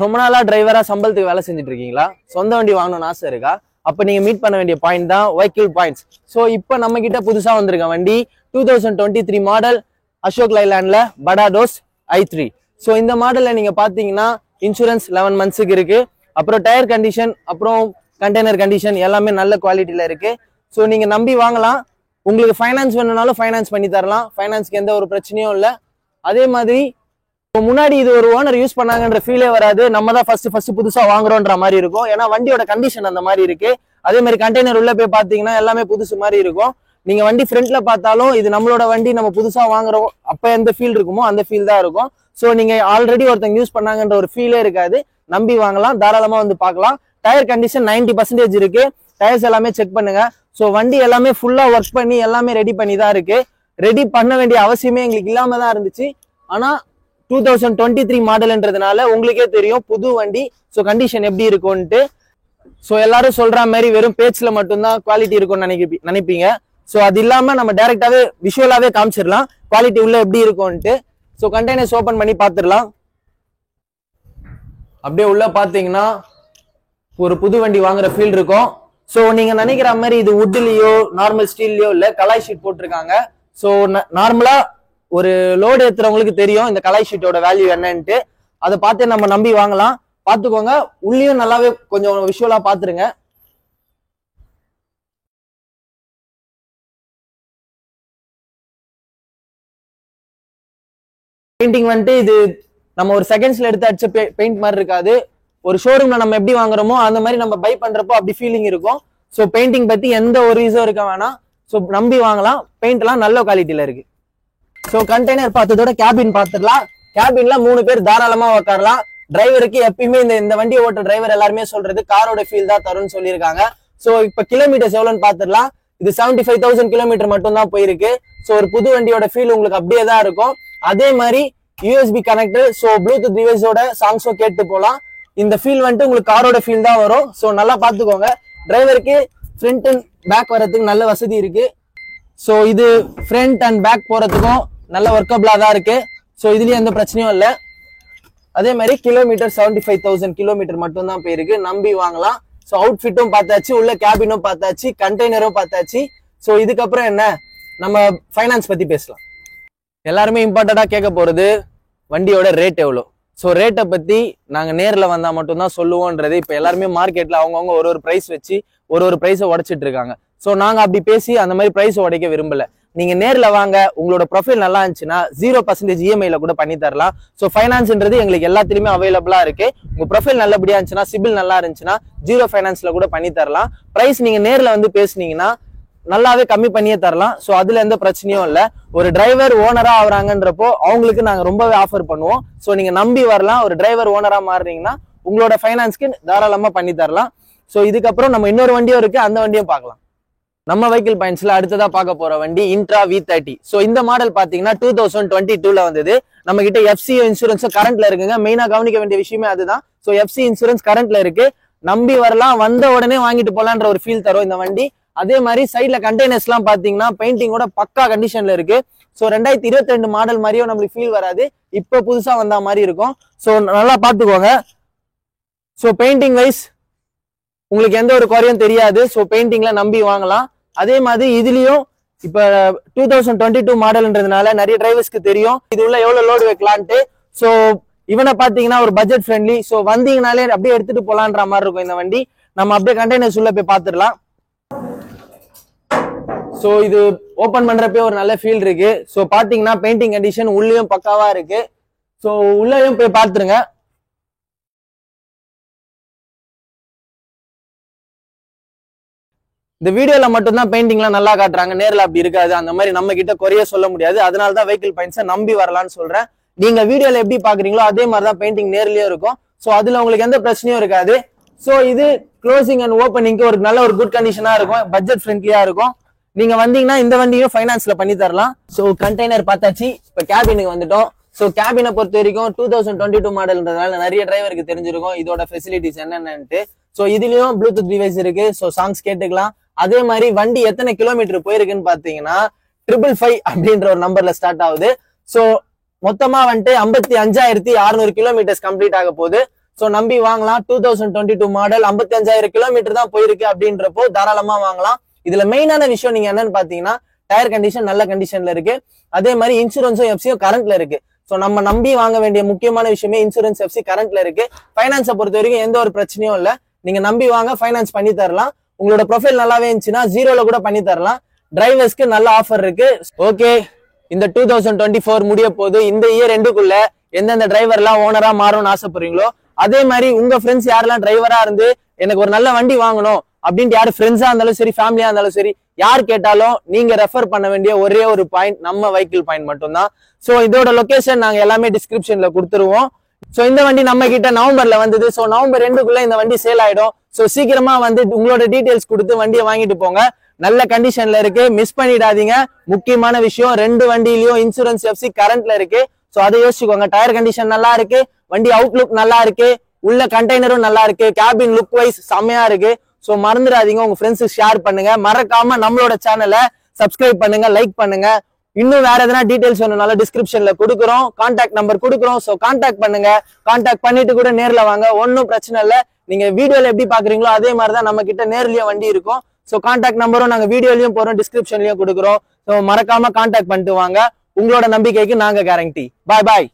ரொம்ப நாளா டிரைவரா சம்பளத்துக்கு வேலை செஞ்சுட்டு இருக்கீங்களா? சொந்த வண்டி வாங்கணும்னு ஆசை இருக்கா? அப்ப நீங்க மீட் பண்ண வேண்டிய பாயிண்ட் தான் வைக்கிள் பாயிண்ட்ஸ். ஸோ இப்போ நம்ம கிட்ட புதுசா வந்திருக்க வண்டி 2023 மாடல் அசோக் லைலாண்ட்ல படாடோஸ் i3. ஸோ இந்த மாடல்ல நீங்க பாத்தீங்கன்னா இன்சூரன்ஸ் 11 மந்த்ஸுக்கு இருக்கு. அப்புறம் டயர் கண்டிஷன், அப்புறம் கண்டெய்னர் கண்டிஷன் எல்லாமே நல்ல குவாலிட்டியில இருக்கு. ஸோ நீங்க நம்பி வாங்கலாம். உங்களுக்கு ஃபைனான்ஸ் வேணும்னாலும் ஃபைனான்ஸ் பண்ணி தரலாம். ஃபைனான்ஸ்க்கு எந்த ஒரு பிரச்சனையும் இல்லை. அதே மாதிரி முன்னாடி இது ஒரு ஓனர் யூஸ் பண்ணாங்கன்ற ஃபீலே வராது. நம்ம தான் ஃபர்ஸ்ட் புதுசா வாங்குறோன்ற மாதிரி இருக்கும். ஏன்னா வண்டியோட கண்டிஷன் அந்த மாதிரி இருக்கு. அதே மாதிரி கண்டெய்னர் உள்ள போய் பாத்தீங்கன்னா எல்லாமே புதுசு மாதிரி இருக்கும். நீங்க வண்டி ஃப்ரண்ட்ல பார்த்தாலும் இது நம்மளோட வண்டி, நம்ம புதுசா வாங்குறோம் அப்ப எந்த ஃபீல் இருக்குமோ அந்த ஃபீல் தான் இருக்கும். ஸோ நீங்க ஆல்ரெடி ஒருத்தங்க யூஸ் பண்ணாங்கன்ற ஒரு ஃபீலே இருக்காது. நம்பி வாங்கலாம், தாராளமா வந்து பார்க்கலாம். டயர் கண்டிஷன் 90% இருக்கு. டயர்ஸ் எல்லாமே செக் பண்ணுங்க. ஸோ வண்டி எல்லாமே ஃபுல்லா ஒர்க் பண்ணி எல்லாமே ரெடி பண்ணி தான் இருக்கு. ரெடி பண்ண வேண்டிய அவசியமே எங்களுக்கு இல்லாம தான் இருந்துச்சு. ஆனா 2023 மாடல்ன்றதுனால உங்களுக்கே தெரியும் புது வண்டி, ஸோ கண்டிஷன் எப்படி இருக்கும்ட்டு. ஸோ எல்லாரும் சொல்ற மாதிரி வெறும் பேச்சுல மட்டும்தான் குவாலிட்டி இருக்கும்னு நினைப்பீங்க. ஸோ அது இல்லாம நம்ம டைரக்டாவே விஷுவலாவே காமிச்சிடலாம் குவாலிட்டி உள்ள எப்படி இருக்கும்ட்டு. ஸோ கண்டெய்னர்ஸ் ஓபன் பண்ணி பார்த்துடலாம். அப்படியே உள்ள பாத்தீங்கன்னா ஒரு புது வண்டி வாங்குற ஃபீல் இருக்கும். ஸோ நீங்க நினைக்கிற மாதிரி இது வுட்லயோ நார்மல் ஸ்டீல்லயோ இல்ல, கலாய் ஷீட் போட்டிருக்காங்க. ஸோ நார்மலா ஒரு லோடு ஏத்துறவங்களுக்கு தெரியும் இந்த கலாய் ஷீட்டோட வேல்யூ என்னன்ட்டு. அதை பார்த்து நம்ம நம்பி வாங்கலாம். பார்த்துக்கோங்க, உள்ளேயும் நல்லாவே கொஞ்சம் விஷுவலா பாத்துருங்க. பெயிண்டிங் வந்துட்டு இது நம்ம ஒரு செகண்ட்ஸ்ல எடுத்து அடிச்ச பெயிண்ட் மாதிரி இருக்காது. ஒரு ஷோரூம்ல நம்ம எப்படி வாங்குறோமோ அந்த மாதிரி நம்ம பை பண்றப்போ அப்படி ஃபீலிங் இருக்கும். ஸோ பெயிண்டிங் பத்தி எந்த ஒரு ரீசனும் இருக்க வேணாம். ஸோ நம்பி வாங்கலாம். பெயிண்ட் எல்லாம் நல்ல குவாலிட்டியில இருக்கு. ஸோ கண்டெய்னர் பார்த்ததோட கேபின் பார்த்துடலாம். கேபின்ல 3 பேர் தாராளமா உட்காரலாம். டிரைவருக்கு எப்பயுமே இந்த வண்டியை ஓட்ட டிரைவர் எல்லாருமே சொல்றது காரோட ஃபீல் தான் தரும்னு சொல்லியிருக்காங்க. ஸோ இப்போ கிலோமீட்டர்ஸ் எவ்வளோன்னு பார்த்துடலாம். இது 75,000 கிலோமீட்டர் மட்டும் தான் போயிருக்கு. ஸோ ஒரு புது வண்டியோட ஃபீல் உங்களுக்கு அப்படியே தான் இருக்கும். அதே மாதிரி USB கனெக்டர், ஸோ ப்ளூடூத் டிவைஸோட சாங்ஸும் கேட்டு போகலாம். இந்த ஃபீல் வந்துட்டு உங்களுக்கு காரோட ஃபீல் தான் வரும். ஸோ நல்லா பார்த்துக்கோங்க. டிரைவருக்கு ஃப்ரண்ட் அண்ட் பேக் வரதுக்கு நல்ல வசதி இருக்கு. ஸோ இது ஃப்ரண்ட் அண்ட் பேக் போறதுக்கும் நல்ல ஒர்க்கபிளா தான் இருக்கு. ஸோ இதுலயும் எந்த பிரச்சனையும் இல்லை. அதே மாதிரி கிலோமீட்டர் 75,000 கிலோமீட்டர் மட்டும் தான் போயிருக்கு. நம்பி வாங்கலாம். ஸோ அவுட்ஃபிட்டும் பார்த்தாச்சு, உள்ள கேபினும் பார்த்தாச்சு, கண்டெய்னரும் பார்த்தாச்சு. ஸோ இதுக்கப்புறம் என்ன, நம்ம ஃபைனான்ஸ் பத்தி பேசலாம். எல்லாருமே இம்பார்ட்டண்டா கேட்க போறது வண்டியோட ரேட் எவ்வளோ. ஸோ ரேட்டை பத்தி நாங்க நேர்ல வந்தா மட்டும்தான் சொல்லுவோன்றது. இப்போ எல்லாருமே மார்க்கெட்ல அவங்கவுங்க ஒரு பிரைஸ் வச்சு ஒரு பிரைஸை உடைச்சிட்டு இருக்காங்க. ஸோ நாங்க அப்படி பேசி அந்த மாதிரி பிரைஸ் உடைக்க விரும்பல. நீங்க நேர்ல வாங்க, உங்களோட ப்ரொஃபைல் நல்லா இருந்துச்சுன்னா 0% EMI கூட பண்ணி தரலாம். ஸோ ஃபைனான்ஸ்ன்றது எங்களுக்கு எல்லாத்துலயுமே அவைலபிளா இருக்கு. உங்க ப்ரொஃபைல் நல்லபடியா இருந்துச்சுன்னா, சிபில் நல்லா இருந்துச்சுன்னா 0 ஃபைனான்ஸ்ல கூட பண்ணி தரலாம். பிரைஸ் நீங்க நேர்ல வந்து பேசுனீங்கன்னா நல்லாவே கம்மி பண்ணியே தரலாம். ஸோ அதுல எந்த பிரச்சனையும் இல்லை. ஒரு டிரைவர் ஓனரா ஆகுறாங்கன்றப்போ அவங்களுக்கு நாங்க ரொம்பவே ஆஃபர் பண்ணுவோம். ஸோ நீங்க நம்பி வரலாம். ஒரு டிரைவர் ஓனரா மாறுறீங்கன்னா உங்களோட ஃபைனான்ஸ்க்கு தாராளமா பண்ணி தரலாம். ஸோ இதுக்கப்புறம் நம்ம இன்னொரு வண்டியும் இருக்கு, அந்த வண்டியும் பார்க்கலாம். நம்ம வைக்கிள் பாயிண்ட்ஸ்ல அடுத்ததா பார்க்க போற வண்டி இன்ட்ரா V30. ஸோ இந்த மாடல் பாத்தீங்கன்னா 2022ல வந்தது. நம்ம கிட்ட FCO இன்சூரன்ஸும் கரண்ட்ல இருக்குங்க. மெயினா கவனிக்க வேண்டிய விஷயமே அதுதான். ஸோ FC இன்சூரன்ஸ் கரண்ட்ல இருக்கு. நம்பி வரலாம், வந்த உடனே வாங்கிட்டு போலான்ற ஒரு ஃபீல் தரும் இந்த வண்டி. அதே மாதிரி சைட்ல கண்டெய்னர்ஸ் எல்லாம் பாத்தீங்கன்னா பெயிண்டிங்கோட பக்கா கண்டிஷன்ல இருக்கு. ஸோ 2022 மாடல் மாதிரியும் நம்மளுக்கு ஃபீல் வராது, இப்போ புதுசா வந்த மாதிரி இருக்கும். ஸோ நல்லா பாத்துக்கோங்க. ஸோ பெயிண்டிங் வைஸ் உங்களுக்கு எந்த ஒரு குறையும் தெரியாது. ஸோ பெயிண்டிங்ல நம்பி வாங்கலாம். அதே மாதிரி இதுலயும் இப்ப 2022 மாடல்ன்றதுனால நிறைய டிரைவர்ஸ்க்கு தெரியும் இது உள்ள எவ்வளவு லோடு வைக்கலான்ட்டு. ஸோ இவனை பாத்தீங்கன்னா ஒரு பட்ஜெட் ஃப்ரெண்ட்லி. ஸோ வந்தீங்கனாலே அப்படியே எடுத்துட்டு போலான்ற மாதிரி இருக்கும் இந்த வண்டி. நம்ம அப்படியே கண்டெய்னர்ஸ் உள்ள போய் பாத்துடலாம். ஸோ இது ஓபன் பண்றப்பே ஒரு நல்ல ஃபீல் இருக்கு. ஸோ பாத்தீங்கன்னா பெயிண்டிங் கண்டிஷன் உள்ளேயும் பக்காவா இருக்கு. ஸோ உள்ளேயும் போய் பாத்துருங்க. இந்த வீடியோல மட்டும்தான் பெயிண்டிங்லாம் நல்லா காட்டுறாங்க, நேர்ல அப்படி இருக்காது. அந்த மாதிரி நம்ம கிட்ட குறைய சொல்ல முடியாது. அதனாலதான் வைக்கிள் பாயிண்ட்ஸை நம்பி வரலாம்னு சொல்றேன். நீங்க வீடியோல எப்படி பாக்குறீங்களோ அதே மாதிரிதான் பெயிண்டிங் நேர்லயும் இருக்கும். ஸோ அதுல உங்களுக்கு எந்த பிரச்சனையும் இருக்காது. ஸோ இது க்ளோசிங் அண்ட் ஓப்பனிங்க்கு ஒரு நல்ல ஒரு குட் கண்டிஷனா இருக்கும், பட்ஜெட் ஃப்ரெண்ட்லியா இருக்கும். நீங்க வந்தீங்கன்னா இந்த வண்டியும் ஃபைனான்ஸ்ல பண்ணி தரலாம். ஸோ கண்டெய்னர் பார்த்தாச்சு, இப்ப கேபினுக்கு வந்துட்டோம். ஸோ கேபினை பொறுத்த வரைக்கும் 2022 மாடல்ன்றதுனால நிறைய டிரைவருக்கு தெரிஞ்சிருக்கும் இதோட ஃபெசிலிட்டிஸ் என்னென்னட்டு. ஸோ இதுலயும் ப்ளூடூத் டிவைஸ் இருக்கு. ஸோ சாங்ஸ் கேட்டுக்கலாம். அதே மாதிரி வண்டி எத்தனை கிலோமீட்டர் போயிருக்குன்னு பாத்தீங்கன்னா 555 அப்படின்ற ஒரு நம்பர்ல ஸ்டார்ட் ஆகுது. ஸோ மொத்தமா வந்துட்டு 55,600 கிலோமீட்டர்ஸ் கம்ப்ளீட் ஆக போகுது. சோ நம்பி வாங்கலாம். 2022 மாடல் 55,000 கிலோமீட்டர் தான் போயிருக்கு அப்படின்றப்போ தாராளமா வாங்கலாம். இதுல மெயினான விஷயம் நீங்க என்னன்னு பாத்தீங்கன்னா டயர் கண்டிஷன் நல்ல கண்டிஷன்ல இருக்கு. அதே மாதிரி இன்சூரன்ஸும் எஃப்சியும் கரண்ட்ல இருக்கு. சோ நம்ம நம்பி வாங்க வேண்டிய முக்கியமான விஷயமே இன்சூரன்ஸ் எஃப்சி கரண்ட்ல இருக்கு. ஃபைனான்ஸை பொறுத்த வரைக்கும் எந்த ஒரு பிரச்சனையும் இல்ல. நீங்க நம்பி வாங்க, ஃபைனான்ஸ் பண்ணி தரலாம். உங்களோட ப்ரொஃபைல் நல்லாவே இருந்துச்சுன்னா 0ல கூட பண்ணி தரலாம். டிரைவர்ஸ்க்கு நல்ல ஆஃபர் இருக்கு. ஓகே, இந்த 2024 முடிய போது. இந்த இயர் எண்டுக்குள்ள எந்தெந்த டிரைவர்லாம் ஓனரா மாறும்னு ஆசைப்படுறீங்களோ அதே மாதிரி உங்க ஃப்ரெண்ட்ஸ் யாரெல்லாம் டிரைவரா இருந்து எனக்கு ஒரு நல்ல வண்டி வாங்கணும் அப்படின்ட்டு யாரு ஃப்ரெண்ட்ஸா இருந்தாலும் சரி, ஃபேமிலியா இருந்தாலும் சரி, யார் கேட்டாலும் நீங்க ரெஃபர் பண்ண வேண்டிய ஒரே ஒரு பாயிண்ட் நம்ம வெஹிக்கிள் பாயிண்ட் மட்டும்தான். சோ இதோட லொகேஷன் நாங்க எல்லாமே டிஸ்கிரிப்ஷன்ல கொடுத்துருவோம். சோ இந்த வண்டி நம்ம கிட்ட நவம்பர்ல வந்தது. சோ நவம்பர் 2க்குள்ள இந்த வண்டி சேல் ஆயிடும். சோ சீக்கிரமா வந்து உங்களோட டீடைல்ஸ் கொடுத்து வண்டியை வாங்கிட்டு போங்க. நல்ல கண்டிஷன்ல இருக்கு, மிஸ் பண்ணிடாதீங்க. முக்கியமான விஷயம், 2 வண்டியிலயும் இன்சூரன்ஸ் எஃப்சி கரண்ட்ல இருக்கு. சோ அதை யோசிச்சுக்கோங்க. டயர் கண்டிஷன் நல்லா இருக்கு, வண்டி அவுட்லுக் நல்லா இருக்கு, உள்ள கண்டெய்னரும் நல்லா இருக்கு, கேபின் லுக் வைஸ் செம்மையா இருக்கு. சோ மறந்துடாதீங்க, உங்க ஃப்ரெண்ட்ஸுக்கு ஷேர் பண்ணுங்க. மறக்காம நம்மளோட சேனலை சப்ஸ்கிரைப் பண்ணுங்க, லைக் பண்ணுங்க. இன்னும் வேற எதனா டீடைல்ஸ் வேணும்னாலும் டிஸ்கிரிப்ஷன்ல கொடுக்குறோம், கான்டாக்ட் நம்பர் கொடுக்குறோம். சோ கான்டாக்ட் பண்ணுங்க. கான்டாக்ட் பண்ணிட்டு கூட நேர்ல வாங்க, ஒன்னும் பிரச்சனை இல்ல. நீங்க வீடியோல எப்படி பாக்குறீங்களோ அதே மாதிரிதான் நம்ம கிட்ட நேர்லயே வண்டி இருக்கும். சோ கான்டாக்ட் நம்பரும் நாங்க வீடியோலயும் போறோம், டிஸ்கிரிப்ஷன்லயும் கொடுக்குறோம். சோ மறக்காம கான்டாக்ட் பண்ணிட்டு வாங்க. உங்களோட நம்பிக்கைக்கு நாங்க கேரண்டி. பாய் பாய்.